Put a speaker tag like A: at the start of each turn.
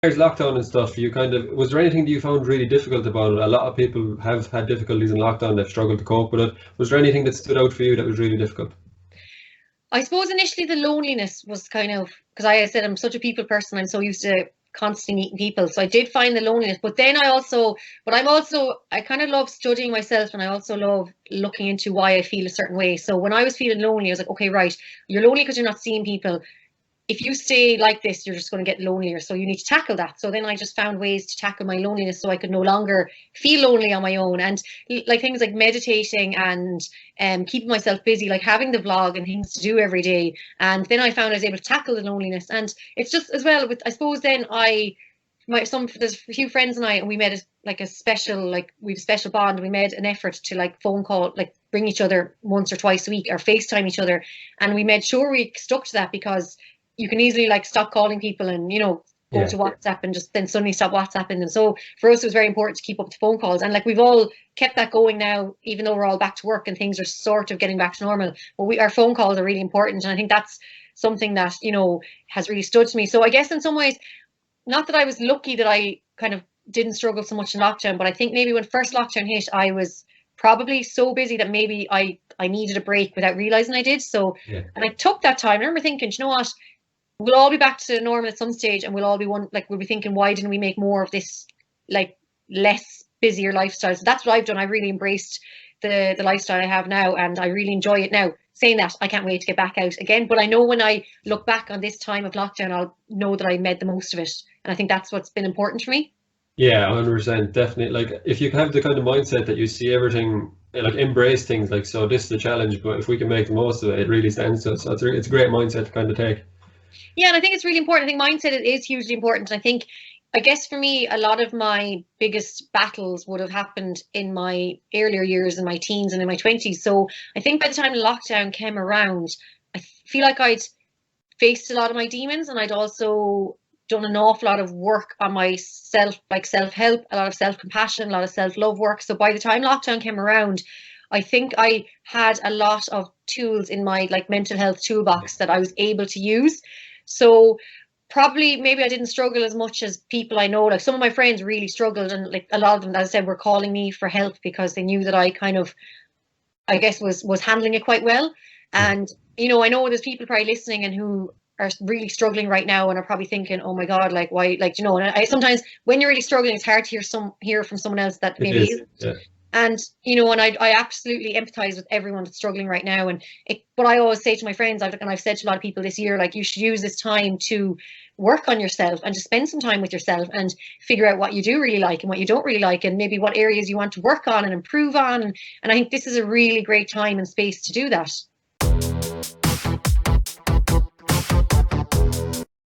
A: There's lockdown and stuff, you kind of, was there anything that you found really difficult about it? A lot of people have had difficulties in lockdown, they've struggled to cope with it. Was there anything that stood out for you that was really difficult?
B: I suppose initially the loneliness was kind of, because I said I'm such a people person, I'm so used to constantly meeting people. So I did find the loneliness. But then I kind of love studying myself, and I also love looking into why I feel a certain way. So when I was feeling lonely, I was like, okay, right, you're lonely because you're not seeing people. If you stay like this, you're just going to get lonelier. So you need to tackle that. So then I just found ways to tackle my loneliness so I could no longer feel lonely on my own. And like things like meditating and keeping myself busy, like having the vlog and things to do every day. And then I found I was able to tackle the loneliness. And it's just as well with, I suppose then there's a few friends and I, and we made like a special, like we have a special bond. We made an effort to like phone call, like bring each other once or twice a week or FaceTime each other. And we made sure we stuck to that, because you can easily like stop calling people and go
A: Yeah.
B: to WhatsApp and just then suddenly stop WhatsApping. And so for us it was very important to keep up the phone calls, and like we've all kept that going now, even though we're all back to work and things are sort of getting back to normal. But our phone calls are really important, and I think that's something that has really stood to me. So I guess in some ways, not that I was lucky that I kind of didn't struggle so much in lockdown, but I think maybe when first lockdown hit, I was probably so busy that maybe I needed a break without realizing I did. So,
A: Yeah.
B: and I took that time. I remember thinking, you know what, we'll all be back to normal at some stage, and we'll all be we'll be thinking, why didn't we make more of this like less busier lifestyle? So that's what I've done. I really embraced the lifestyle I have now, and I really enjoy it now. Saying that, I can't wait to get back out again. But I know when I look back on this time of lockdown, I'll know that I made the most of it. And I think that's what's been important for me.
A: Yeah, 100%, definitely. Like, if you have the kind of mindset that you see everything, like embrace things, like, so this is the challenge, but if we can make the most of it, it really stands to us. So it's a great mindset to kind of take.
B: Yeah, and I think it's really important. I think mindset is hugely important. I guess for me, a lot of my biggest battles would have happened in my earlier years, in my teens and in my 20s. So I think by the time lockdown came around, I feel like I'd faced a lot of my demons, and I'd also done an awful lot of work on myself, like self-help, a lot of self-compassion, a lot of self-love work. So by the time lockdown came around, I think I had a lot of tools in my like mental health toolbox that I was able to use. So probably maybe I didn't struggle as much as people I know. Like some of my friends really struggled, and like a lot of them, as I said, were calling me for help because they knew that I kind of, I guess, was handling it quite well.
A: Yeah.
B: And I know there's people probably listening and who are really struggling right now and are probably thinking, oh my God, like why, like and I sometimes when you're really struggling, it's hard to hear from someone else that
A: It
B: maybe
A: is.
B: is.
A: Yeah.
B: And and I absolutely empathize with everyone that's struggling right now. And what I always say to my friends, and I've said to a lot of people this year, like you should use this time to work on yourself and to spend some time with yourself and figure out what you do really like and what you don't really like, and maybe what areas you want to work on and improve on. And I think this is a really great time and space to do that.